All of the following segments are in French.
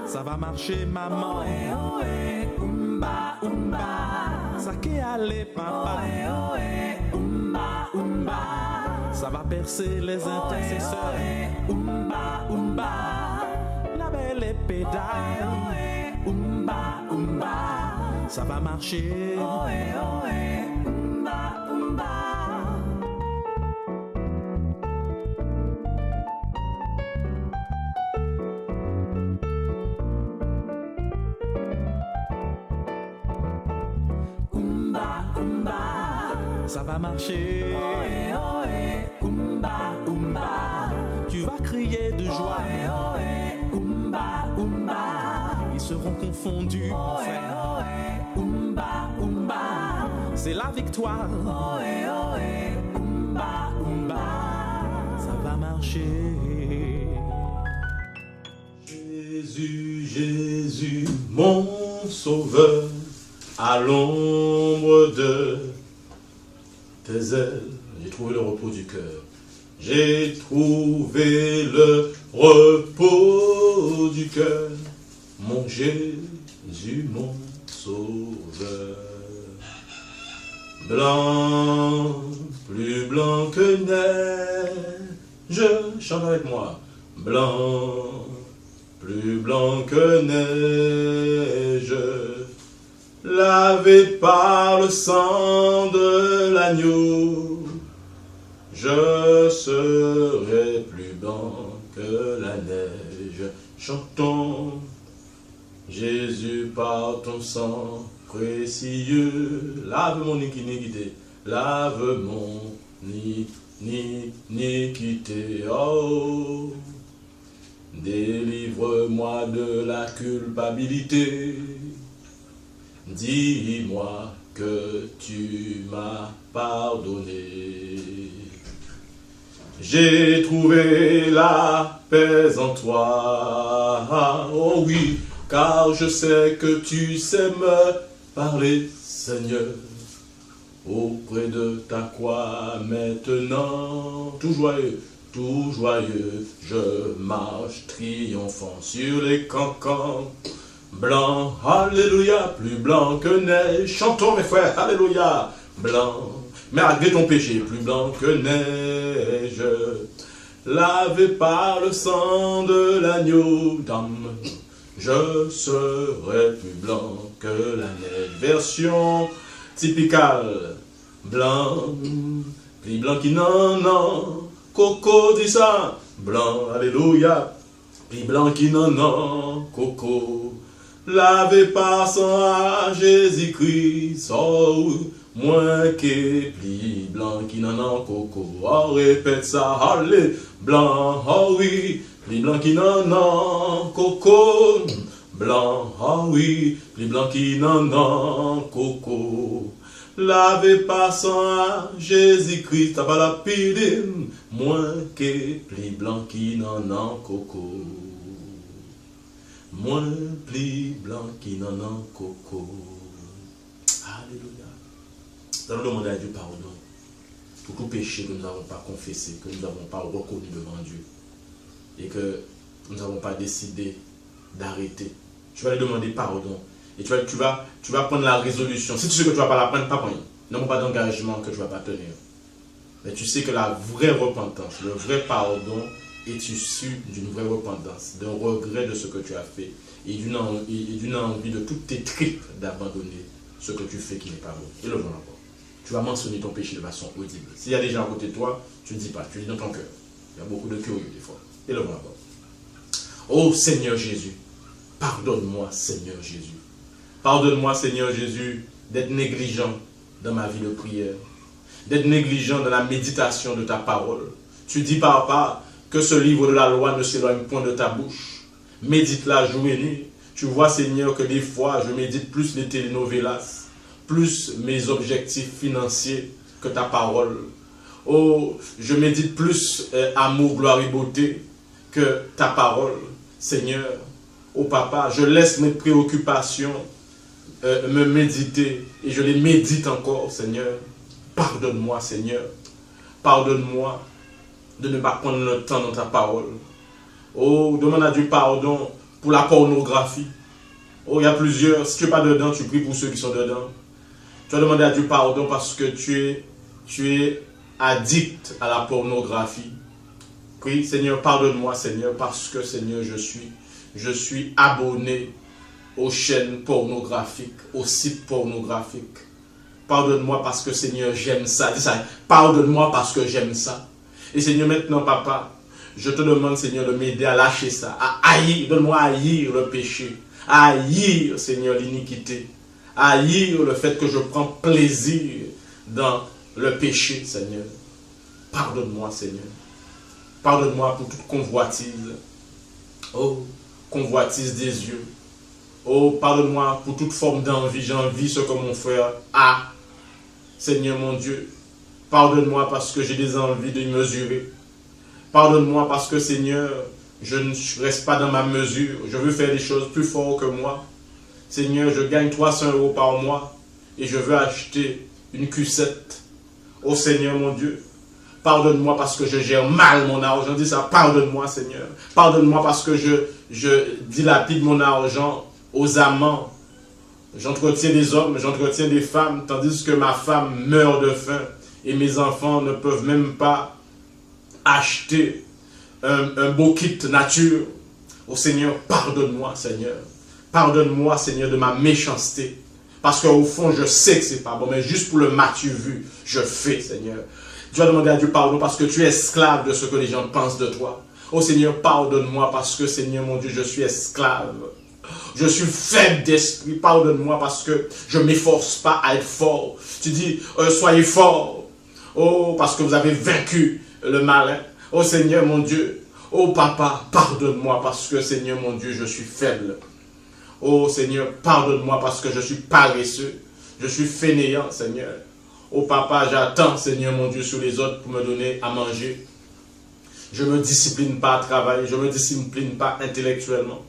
Ça va marcher, maman. Ça qui allait, papa. Ça va percer les intercesseurs. La belle est pédale. Ça va marcher. Ça va marcher. Tu vas crier de joie. Ils seront confondus, mon frère. C'est la victoire. Ça va marcher. Jésus, Jésus, mon sauveur, à l'ombre de tes ailes, j'ai trouvé le repos du cœur. J'ai trouvé le repos du cœur. Mon Jésus, mon sauveur. Blanc, plus blanc que neige, chante avec moi. Blanc, plus blanc que neige, lavé par le sang de l'agneau, je serai plus blanc que la neige. Chantons, Jésus par ton sang précieux, lave mon iniquité, lave mon iniquité. Oh, délivre-moi de la culpabilité. Dis-moi que tu m'as pardonné. J'ai trouvé la paix en toi. Oh oui, car je sais que tu sais me parler, Seigneur. Auprès de ta croix maintenant, tout joyeux, je marche triomphant sur les cancans. Blanc, alléluia, plus blanc que neige. Chantons mes frères, alléluia. Blanc, malgré ton péché, plus blanc que neige. Lavé par le sang de l'agneau, dame, je serai plus blanc que la neige. Version typicale. Blanc, plus blanc qui non, coco dit ça. Blanc, alléluia, plus blanc qui non, coco. Lavé par sang à Jésus-Christ, oh, moins que plus blanc qui non, coco. Oh, répète ça, allez, blanc, oh oui, plus blanc qui non, coco. Blanc, oh oui, plus blanc qui non, coco. Lavé par sang à Jésus-Christ, t'as pas la pide, moins que plus blanc qui non, coco. Moins plus blanc qui non, coco. Alléluia. Nous allons demander à Dieu pardon pour tout péché que nous n'avons pas confessé, que nous n'avons pas reconnu devant Dieu et que nous n'avons pas décidé d'arrêter. Tu vas lui demander pardon et tu vas prendre la résolution. Si tu sais que tu ne vas pas la prendre, pas prendre. Non pas d'engagement que tu ne vas pas tenir. Mais tu sais que la vraie repentance, le vrai pardon est issu d'une vraie repentance, d'un regret de ce que tu as fait et d'une envie de toutes tes tripes d'abandonner ce que tu fais qui n'est pas bon. Et le voilà encore. Tu vas mentionner ton péché de façon audible. S'il y a des gens à côté de toi, tu ne dis pas, tu dis dans ton cœur. Il y a beaucoup de curieux des fois. Et le voilà encore. Oh Seigneur Jésus, pardonne-moi Seigneur Jésus. Pardonne-moi Seigneur Jésus d'être négligent dans ma vie de prière, d'être négligent dans la méditation de ta parole. Tu dis papa que ce livre de la loi ne s'éloigne point de ta bouche. Médite-la jour et nuit. Tu vois Seigneur que des fois je médite plus les telenovelas, plus mes objectifs financiers que ta parole. Oh, je médite plus amour, gloire et beauté que ta parole, Seigneur. Oh papa, je laisse mes préoccupations me méditer et je les médite encore, Seigneur. Pardonne-moi, Seigneur. Pardonne-moi de ne pas prendre le temps dans ta parole. Oh, demande à Dieu pardon pour la pornographie. Oh, il y a plusieurs. Si tu n'es pas dedans, tu pries pour ceux qui sont dedans. Tu vas demander à Dieu pardon parce que tu es addict à la pornographie. Prie, Seigneur, pardonne-moi, Seigneur, parce que, Seigneur, je suis abonné aux chaînes pornographiques, aux sites pornographiques. Pardonne-moi parce que, Seigneur, j'aime ça. Dis ça. Pardonne-moi parce que j'aime ça. Et Seigneur, maintenant, Papa, je te demande, Seigneur, de m'aider à lâcher ça, à haïr. Donne-moi à haïr le péché, à haïr, Seigneur, l'iniquité, à haïr le fait que je prends plaisir dans le péché, Seigneur. Pardonne-moi, Seigneur. Pardonne-moi pour toute convoitise. Oh, convoitise des yeux. Oh, pardonne-moi pour toute forme d'envie. J'envie ce que mon frère a. Seigneur mon Dieu, pardonne-moi parce que j'ai des envies de mesurer. Pardonne-moi parce que, Seigneur, je ne reste pas dans ma mesure. Je veux faire des choses plus fortes que moi. Seigneur, je gagne 300 € par mois et je veux acheter une Q7. Oh Seigneur mon Dieu, pardonne-moi parce que je gère mal mon argent. Dis ça, pardonne-moi, Seigneur. Pardonne-moi parce que je dilapide mon argent aux amants. J'entretiens des hommes, j'entretiens des femmes, tandis que ma femme meurt de faim et mes enfants ne peuvent même pas acheter un beau kit nature. Oh Seigneur, pardonne-moi, Seigneur. Pardonne-moi, Seigneur, de ma méchanceté. Parce qu'au fond, je sais que c'est pas bon, mais juste pour le m'as-tu vu, je fais, Seigneur. Tu vas demander à Dieu pardon parce que tu es esclave de ce que les gens pensent de toi. Oh Seigneur, pardonne-moi parce que, Seigneur mon Dieu, je suis esclave. Je suis faible d'esprit. Pardonne-moi parce que je ne m'efforce pas à être fort. Tu dis, soyez fort. Oh, parce que vous avez vaincu le malin. Oh Seigneur mon Dieu. Oh Papa, pardonne-moi parce que, Seigneur mon Dieu, je suis faible. Oh Seigneur, pardonne-moi parce que je suis paresseux. Je suis fainéant, Seigneur. Oh Papa, j'attends, Seigneur mon Dieu, sur les autres pour me donner à manger. Je ne me discipline pas à travailler. Je ne me discipline pas intellectuellement.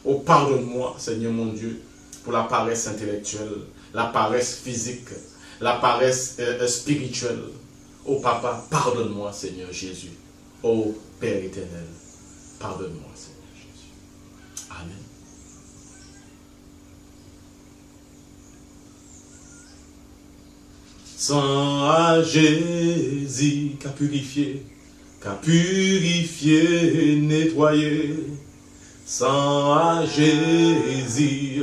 Oh, pardonne-moi, Seigneur mon Dieu, pour la paresse intellectuelle, la paresse physique, la paresse spirituelle. Oh, Papa, pardonne-moi, Seigneur Jésus. Oh, Père éternel, pardonne-moi, Seigneur Jésus. Amen. Sang à Jésus qu'a purifié, nettoyé. Sang à Jésus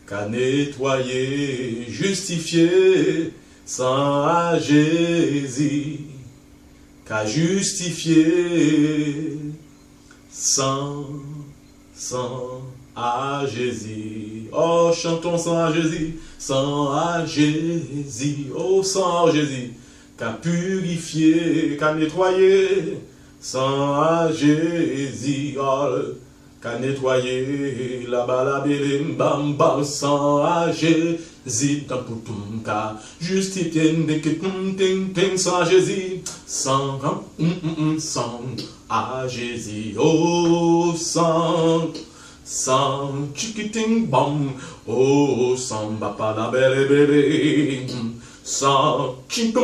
qu'a nettoyé, justifié. Sang à Jésus qu'a justifié. Sang à Jésus. Oh, chantons sang à Jésus. Sang à Jésus. Oh, sang à Jésus qu'a purifié, qu'a nettoyé. Sang à Jésus. Oh, qu'a nettoyé la balabélim bam bam. Sang à Jésus dans poutoum qu'a justifié sang à Jésus. Sang à Jésus. Oh sang chiquiting bam. Oh sang bapa la belle belle. Sang ching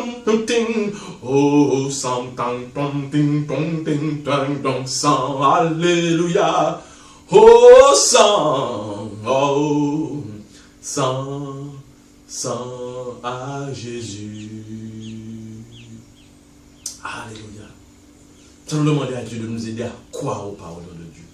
ting. Oh sang tang tong ting tong ting tang tong. Sang alléluia. Oh sang, oh sang à Jésus. Alléluia. Nous allons demander à Dieu de nous aider à croire aux paroles de Dieu.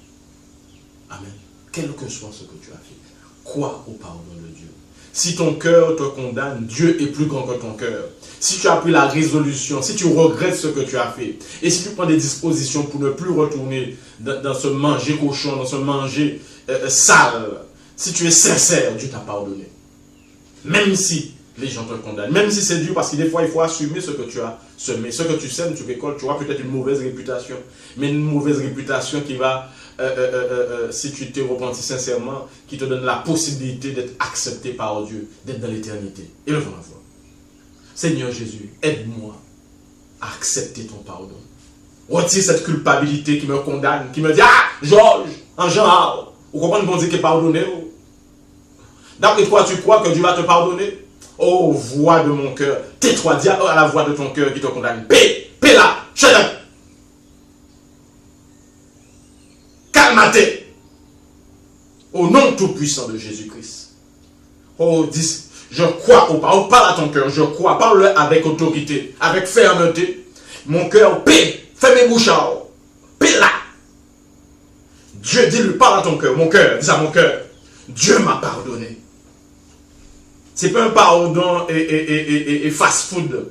Amen. Quel que soit ce que tu as fait, crois aux paroles de Dieu. Si ton cœur te condamne, Dieu est plus grand que ton cœur. Si tu as pris la résolution, si tu regrettes ce que tu as fait, et si tu prends des dispositions pour ne plus retourner dans ce manger cochon, dans ce manger sale, si tu es sincère, Dieu t'a pardonné. Même si les gens te condamnent, même si c'est dur, parce que des fois il faut assumer ce que tu as semé. Ce que tu sèmes, tu récoltes, tu auras peut-être une mauvaise réputation, mais une mauvaise réputation qui va, si tu te repentis sincèrement, qui te donne la possibilité d'être accepté par Dieu, d'être dans l'éternité. Élevons la voix. Seigneur Jésus, aide-moi à accepter ton pardon. Retire cette culpabilité qui me condamne, qui me dit, ah, Georges, en genre, vous comprenez qu'on dit qu'il est pardonné? D'après toi, tu crois que Dieu va te pardonner? Oh, voix de mon cœur, tais-toi, dis à la voix de ton cœur qui te condamne. Paix là, shut up. matin. Au nom tout-puissant de Jésus-Christ. Oh, dis, je crois aux paroles, parle à ton cœur, je crois, parle avec autorité, avec fermeté. Mon cœur, paix, fais mes bouches, paix là. Dieu, dis-lui, parle à ton cœur, dis à mon cœur, Dieu m'a pardonné. C'est pas un pardon et fast-food,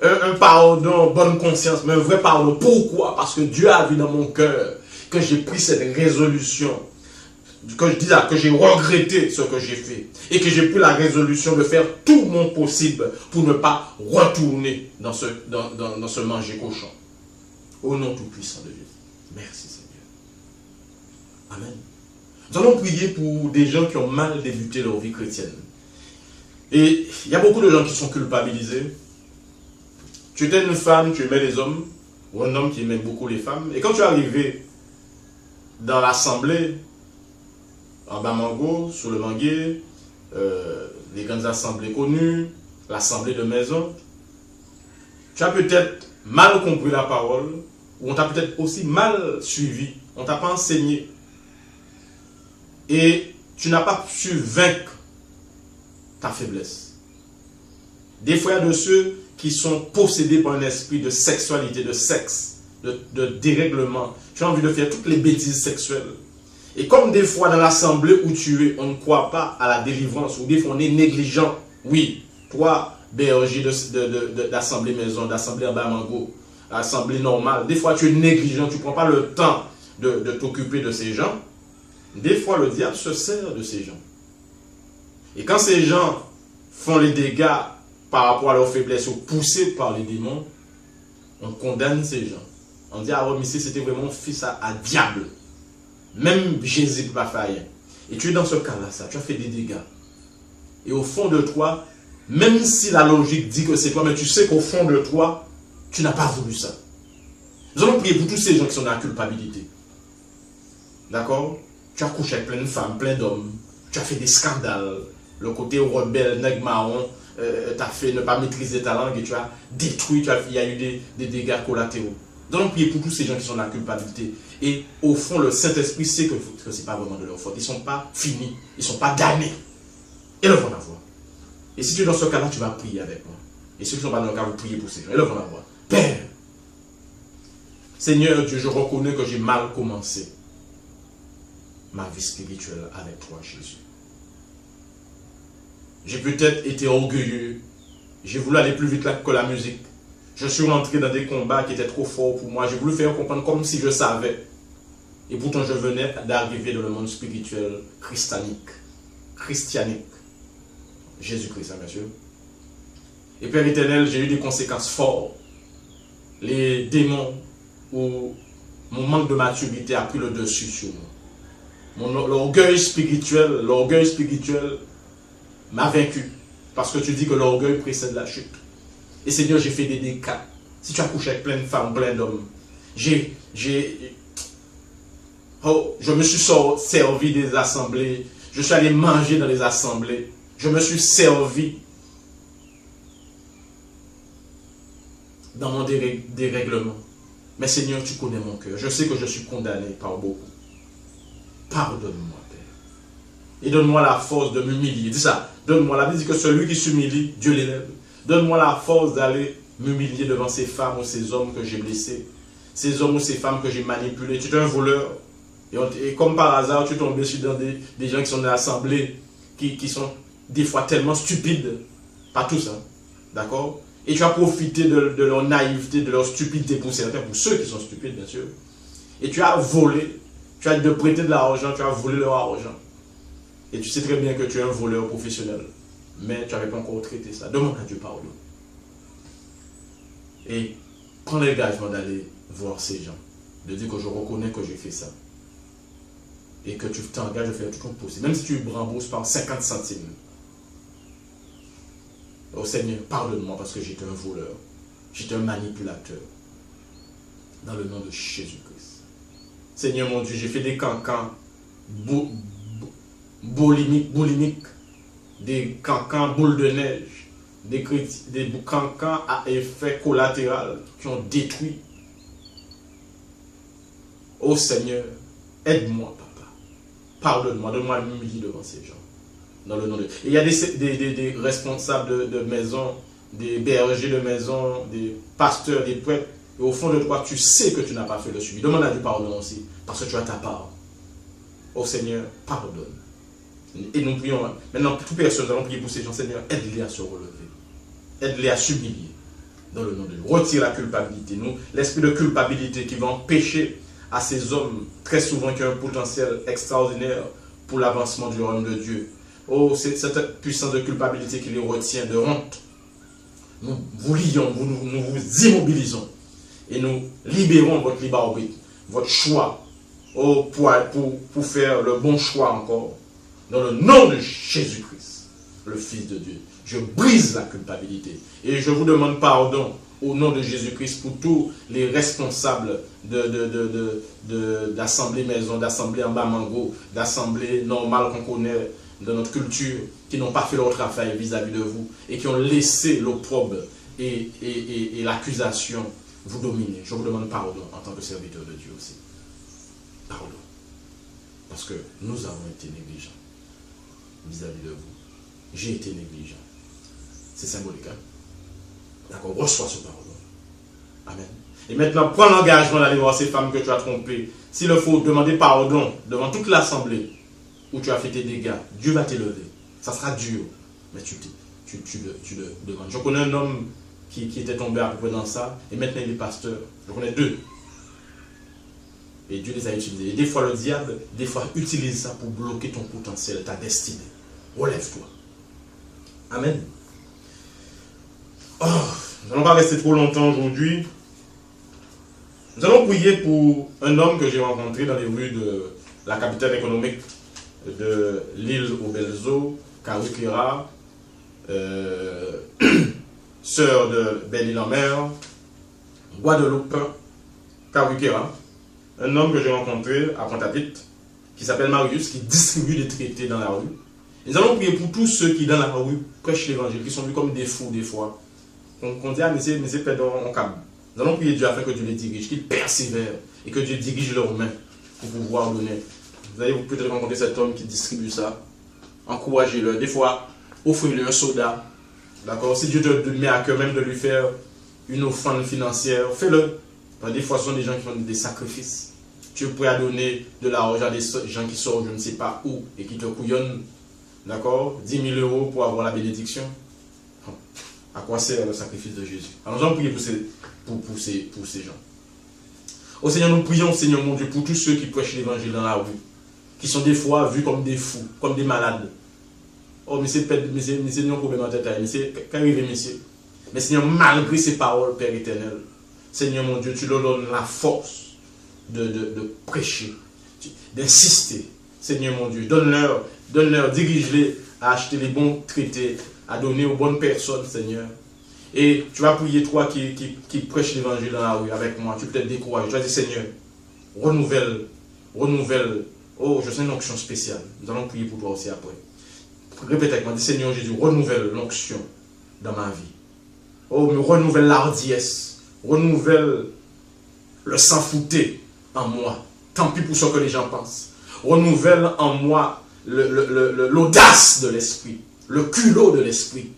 un pardon bonne conscience, mais un vrai pardon. Pourquoi? Parce que Dieu a vu dans mon cœur que j'ai pris cette résolution, que j'ai regretté ce que j'ai fait et que j'ai pris la résolution de faire tout mon possible pour ne pas retourner dans ce manger cochon. Au nom tout-puissant de Dieu. Merci Seigneur. Amen. Nous allons prier pour des gens qui ont mal débuté leur vie chrétienne. Et il y a beaucoup de gens qui sont culpabilisés. Tu étais une femme, tu aimais les hommes, ou un homme qui aimait beaucoup les femmes. Et quand tu es arrivé dans l'assemblée, en Bamango, sur le Manguier, les grandes assemblées connues, l'assemblée de maison, tu as peut-être mal compris la parole, ou on t'a peut-être aussi mal suivi, on ne t'a pas enseigné. Et tu n'as pas su vaincre ta faiblesse. Des fois, il y a de ceux qui sont possédés par un esprit de sexualité, de sexe, de dérèglement. Tu as envie de faire toutes les bêtises sexuelles. Et comme des fois dans l'assemblée où tu es, on ne croit pas à la délivrance, ou des fois on est négligent. Oui, toi, berger d'assemblée maison, d'assemblée en Bamango, assemblée normale, des fois tu es négligent, tu ne prends pas le temps de t'occuper de ces gens. Des fois le diable se sert de ces gens. Et quand ces gens font les dégâts par rapport à leur faiblesse ou poussés par les démons, on condamne ces gens. On dit, ah ouais, mais c'était vraiment fils à diable. Même Jésus ne peut pas faire rien. Et tu es dans ce cas-là, ça, tu as fait des dégâts. Et au fond de toi, même si la logique dit que c'est toi, mais tu sais qu'au fond de toi, tu n'as pas voulu ça. Nous allons prier pour tous ces gens qui sont dans la culpabilité. D'accord? Tu as couché avec plein de femmes, plein d'hommes. Tu as fait des scandales. Le côté rebelle, nègre marron, tu as fait ne pas maîtriser ta langue et tu as détruit, il y a eu des dégâts collatéraux. Nous allons prier pour tous ces gens qui sont dans la culpabilité. Et au fond, le Saint-Esprit sait que ce n'est pas vraiment de leur faute. Ils ne sont pas finis, ils ne sont pas damnés. Et le vont avoir. Et si tu es dans ce cas-là, tu vas prier avec moi. Et ceux qui ne sont pas dans le cas, vous priez pour ces gens. Et le vont avoir. Père, Seigneur Dieu, je reconnais que j'ai mal commencé ma vie spirituelle avec toi, Jésus. J'ai peut-être été orgueilleux. J'ai voulu aller plus vite que la musique. Je suis rentré dans des combats qui étaient trop forts pour moi. J'ai voulu faire comprendre comme si je savais. Et pourtant, je venais d'arriver dans le monde spirituel christianique. Jésus-Christ, bien sûr. Et Père éternel, j'ai eu des conséquences fortes. Les démons ou mon manque de maturité a pris le dessus sur moi. L'orgueil spirituel m'a vaincu. Parce que tu dis que l'orgueil précède la chute. Et Seigneur, j'ai fait des dégâts. Si tu as couché avec plein de femmes, plein d'hommes, je me suis servi des assemblées. Je suis allé manger dans les assemblées. Je me suis servi dans mon dérèglement. Mais Seigneur, tu connais mon cœur. Je sais que je suis condamné par beaucoup. Pardonne-moi, Père. Et donne-moi la force de m'humilier. Dis ça. Donne-moi la Bible dit que celui qui s'humilie, Dieu l'élève. Donne-moi la force d'aller m'humilier devant ces femmes ou ces hommes que j'ai blessés. Ces hommes ou ces femmes que j'ai manipulés. Tu es un voleur. Et comme par hasard, tu es tombé sur des gens qui sont dans l'assemblée, qui sont des fois tellement stupides. Pas tous, hein. D'accord? Et tu as profité de leur naïveté, de leur stupidité pour certains, pour ceux qui sont stupides, bien sûr. Et tu as volé. Tu as de prêter de l'argent, tu as volé leur argent. Et tu sais très bien que tu es un voleur professionnel. Mais tu n'avais pas encore traité ça. Demande à Dieu pardon. Et prends l'engagement d'aller voir ces gens. De dire que je reconnais que j'ai fait ça. Et que tu t'engages à faire tout ton possible. Même si tu rembourses par 50 centimes. Oh Seigneur, pardonne-moi parce que j'étais un voleur. J'étais un manipulateur. Dans le nom de Jésus-Christ. Seigneur mon Dieu, j'ai fait des cancans boulimiques. Des cancans boules de neige, des cancans à effet collatéral qui ont détruit. Ô Seigneur, Aide-moi, papa. Pardonne-moi, donne-moi l'humilité devant ces gens. Dans le nom de... Et il y a des responsables de maison, des bergers de maison, des pasteurs, des prêtres. Et au fond de toi, tu sais que tu n'as pas fait le suivi. Demande à Dieu pardon aussi, parce que tu as ta part. Oh Seigneur, pardonne. Et nous prions, maintenant, toute personne, nous allons prier pour ces gens. Seigneur, aide-les à se relever. Aide-les à s'humilier. Dans le nom de Dieu. Retire la culpabilité. Nous, l'esprit de culpabilité qui va empêcher à ces hommes, très souvent, qui ont un potentiel extraordinaire pour l'avancement du royaume de Dieu. Oh, c'est cette puissance de culpabilité qui les retient, de honte. Nous vous lions, nous vous immobilisons. Et nous libérons votre libre arbitre, votre choix. Oh, pour faire le bon choix encore. Dans le nom de Jésus-Christ, le Fils de Dieu. Je brise la culpabilité. Et je vous demande pardon au nom de Jésus-Christ pour tous les responsables d'assemblée maison, d'assemblée en Bamango, d'assemblée normale qu'on connaît de notre culture, qui n'ont pas fait leur travail vis-à-vis de vous et qui ont laissé l'opprobre et l'accusation vous dominer. Je vous demande pardon en tant que serviteur de Dieu aussi. Pardon. Parce que nous avons été négligents vis-à-vis de vous. J'ai été négligent. C'est symbolique, hein? D'accord, reçois ce pardon. Amen. Et maintenant, prends l'engagement d'aller voir ces femmes que tu as trompées. S'il le faut, demander pardon devant toute l'assemblée où tu as fait tes dégâts. Dieu va t'élever. Ça sera dur, mais tu le demandes. Je connais un homme qui était tombé à peu près dans ça, et maintenant il est pasteur. Je connais deux. Et Dieu les a utilisés. Et des fois, le diable, utilise ça pour bloquer ton potentiel, ta destinée. Relève-toi. Amen. Oh, nous n'allons pas rester trop longtemps aujourd'hui. Nous allons prier pour un homme que j'ai rencontré dans les rues de la capitale économique de l'île aux Belles Eaux, Kawikera, sœur de Belle-Île-en-Mer, Guadeloupe, Kawikera. Un homme que j'ai rencontré à Pointe-à-Pitre, qui s'appelle Marius, qui distribue des traités dans la rue. Et nous allons prier pour tous ceux qui, dans la rue, prêchent l'évangile, qui sont vus comme des fous des fois. On dit, ah, mais c'est perdant en câble. Nous allons prier Dieu afin que Dieu les dirige, qu'ils persévèrent et que Dieu dirige leurs mains pour pouvoir donner. Vous allez peut-être rencontrer cet homme qui distribue ça. Encouragez-le. Des fois, offrez-lui un soda. D'accord? Si Dieu te met à cœur même de lui faire une offrande financière, fais-le. Des fois, ce sont des gens qui font des sacrifices. Tu es prêt à donner de l'argent à des gens qui sortent je ne sais pas où et qui te couillonnent. D'accord? 10 000 euros pour avoir la bénédiction. À quoi sert le sacrifice de Jésus? Alors, nous allons prier pour ces gens. Au Seigneur, nous prions, Seigneur mon Dieu, pour tous ceux qui prêchent l'évangile dans la rue, qui sont des fois vus comme des fous, comme des malades. Oh, mais c'est un problème en tête, mais c'est qu'arrivé, messieurs. Mais Seigneur, malgré ces paroles, Père éternel, Seigneur mon Dieu, tu leur donnes la force de prêcher, d'insister. Seigneur mon Dieu, donne-leur, dirige-les à acheter les bons traités, à donner aux bonnes personnes, Seigneur. Et tu vas prier, toi qui prêches l'évangile dans la rue avec moi, tu peux être découragé. Tu vas dire, Seigneur, renouvelle. Oh, je sens une onction spéciale. Nous allons prier pour toi aussi après. Répète avec moi, dis, Seigneur Jésus, renouvelle l'onction dans ma vie. Oh, mais renouvelle l'ardiesse. Renouvelle le sang-fouté en moi. Tant pis pour ce que les gens pensent. Renouvelle en moi l'audace de l'esprit, le culot de l'esprit.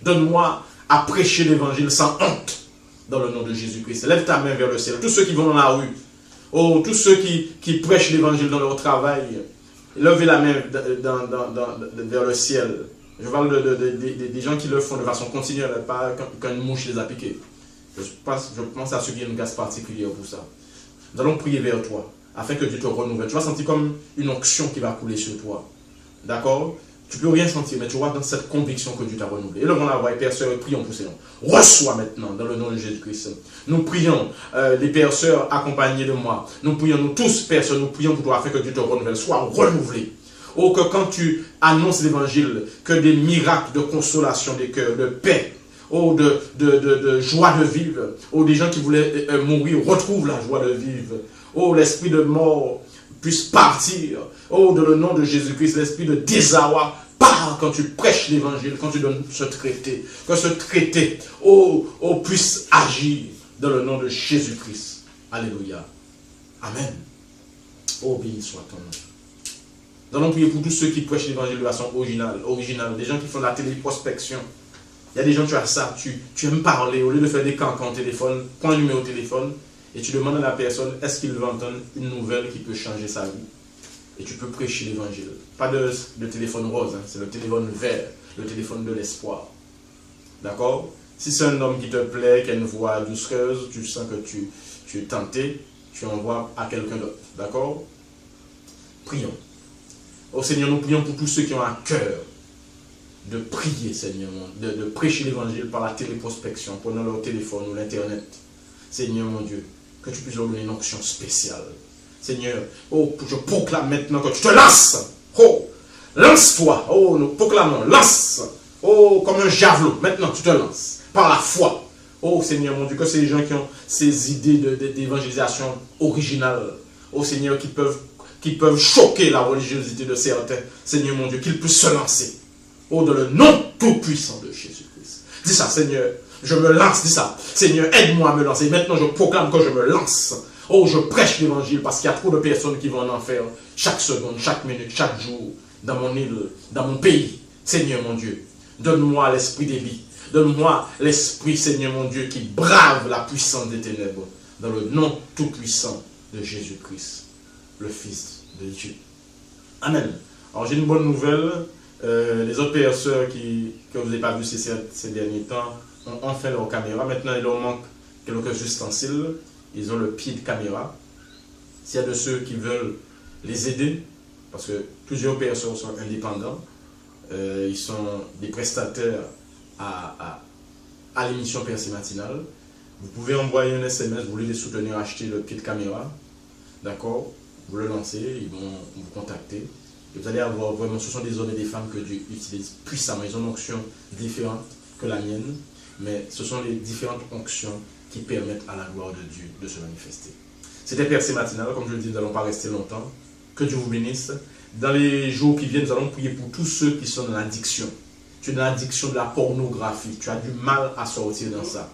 Donne-moi à prêcher l'évangile sans honte dans le nom de Jésus-Christ. Lève ta main vers le ciel. Tous ceux qui vont dans la rue, oh, tous ceux qui prêchent l'évangile dans leur travail, levez la main vers le ciel. Je parle des gens qui le font de façon continuelle, pas quand une mouche les a piqués. Je pense à ceux qui ont une grâce particulière pour ça. Nous allons prier vers toi, afin que Dieu te renouvelle. Tu vas sentir comme une onction qui va couler sur toi. D'accord? Tu ne peux rien sentir, mais tu vois dans cette conviction que Dieu t'a renouvelé. Et levons la voix, et Père, Sœur, prions pour ces gens. Reçois maintenant, dans le nom de Jésus-Christ. Nous prions, les Pères, Sœurs, accompagnés de moi. Nous prions, nous tous, Père, Sœur, nous prions pour toi, afin que Dieu te renouvelle. Sois renouvelé. Oh, que quand tu annonces l'évangile, que des miracles de consolation des cœurs, de paix, oh, de joie de vivre, oh, des gens qui voulaient mourir retrouvent la joie de vivre, oh, l'esprit de mort puisse partir, oh, dans le nom de Jésus-Christ, l'esprit de désarroi part quand tu prêches l'évangile, quand tu donnes ce traité, que ce traité, oh, puisse agir dans le nom de Jésus-Christ. Alléluia. Amen. Oh, béni soit ton nom. Nous allons prier pour tous ceux qui prêchent l'évangile de façon originale, des gens qui font de la téléprospection. Il y a des gens, tu as ça, tu aimes parler, au lieu de faire des cancans au téléphone, prends un numéro au téléphone et tu demandes à la personne, est-ce qu'il veut entendre une nouvelle qui peut changer sa vie? Et tu peux prêcher l'évangile. Pas de téléphone rose, hein, c'est le téléphone vert, le téléphone de l'espoir. D'accord? Si c'est un homme qui te plaît, qui a une voix doucereuse, tu sens que tu es tenté, tu envoies à quelqu'un d'autre. D'accord? Prions. Oh Seigneur, nous prions pour tous ceux qui ont un cœur de prier, Seigneur, de prêcher l'évangile par la téléprospection, prenant leur téléphone ou l'internet. Seigneur mon Dieu, que tu puisses leur donner une onction spéciale. Seigneur, oh, je proclame maintenant que tu te lances. Oh, lance-toi. Oh, nous proclamons, lance. Oh, comme un javelot. Maintenant, tu te lances. Par la foi. Oh, Seigneur mon Dieu, que ces gens qui ont ces idées d'évangélisation originale. Oh, Seigneur, qui peuvent choquer la religiosité de certains. Seigneur mon Dieu, qu'ils puissent se lancer. Oh, dans le nom tout-puissant de Jésus-Christ. Dis ça, Seigneur. Je me lance, dis ça. Seigneur, aide-moi à me lancer. Maintenant, je proclame que je me lance. Oh, je prêche l'évangile parce qu'il y a trop de personnes qui vont en enfer chaque seconde, chaque minute, chaque jour, dans mon île, dans mon pays. Seigneur mon Dieu, donne-moi l'esprit d'Élie. Donne-moi l'esprit, Seigneur mon Dieu, qui brave la puissance des ténèbres. Dans le nom tout-puissant de Jésus-Christ, le Fils de Dieu. Amen. Alors, j'ai une bonne nouvelle. Les autres pères et sœurs que vous n'avez pas vu ces derniers temps ont enfin leur caméra. Maintenant, il leur manque quelques ustensiles. Ils ont le pied de caméra. S'il y a de ceux qui veulent les aider, parce que plusieurs pères et sœurs sont indépendants, ils sont des prestataires à l'émission Percée Matinale. Vous pouvez envoyer un SMS, vous voulez les soutenir, acheter le pied de caméra. D'accord? Vous le lancez, ils vont vous contacter. Et vous allez avoir vraiment, ce sont des hommes et des femmes que Dieu utilise puissamment. Ils ont une onction différente que la mienne, mais ce sont les différentes onctions qui permettent à la gloire de Dieu de se manifester. C'était Percée Matinale, comme je le dis, nous n'allons pas rester longtemps. Que Dieu vous bénisse. Dans les jours qui viennent, nous allons prier pour tous ceux qui sont dans l'addiction. Tu es dans l'addiction de la pornographie, tu as du mal à sortir dans ça.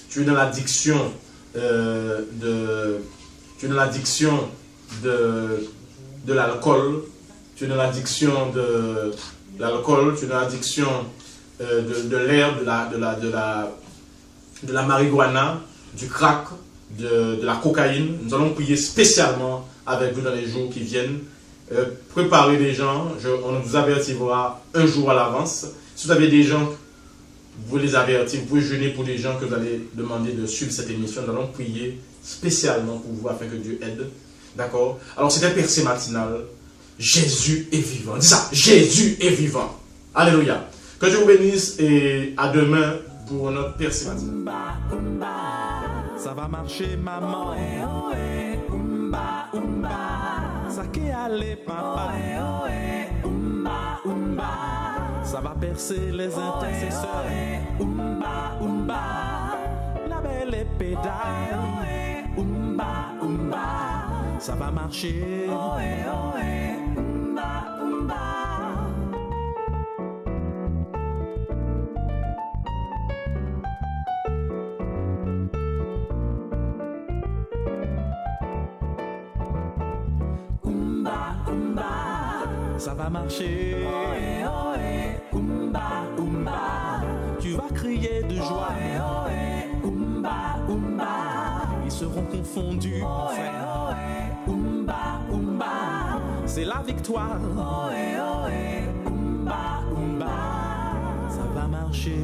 Tu es dans l'addiction de l'alcool, tu es dans l'addiction de l'alcool, tu es dans l'addiction de l'herbe, de la marijuana, du crack, de la cocaïne. Nous allons prier spécialement avec vous dans les jours qui viennent. Préparez les gens, on vous avertira un jour à l'avance. Si vous avez des gens, vous les avertir, vous pouvez jeûner pour les gens que vous allez demander de suivre cette émission. Nous allons prier spécialement pour vous afin que Dieu aide. D'accord? Alors c'était Percée Matinale. Jésus est vivant. Dis ça, Jésus est vivant. Alléluia. Que Dieu vous bénisse et à demain pour notre Percée Matinale. Ça va marcher, maman. Ça qui allait, papa. Ça va percer les intercesseurs. La belle épée d'ail. Ça va marcher. Ça va marcher. Tu vas crier de joie. Ils seront confondus, mon frère. C'est la victoire. Ça va marcher.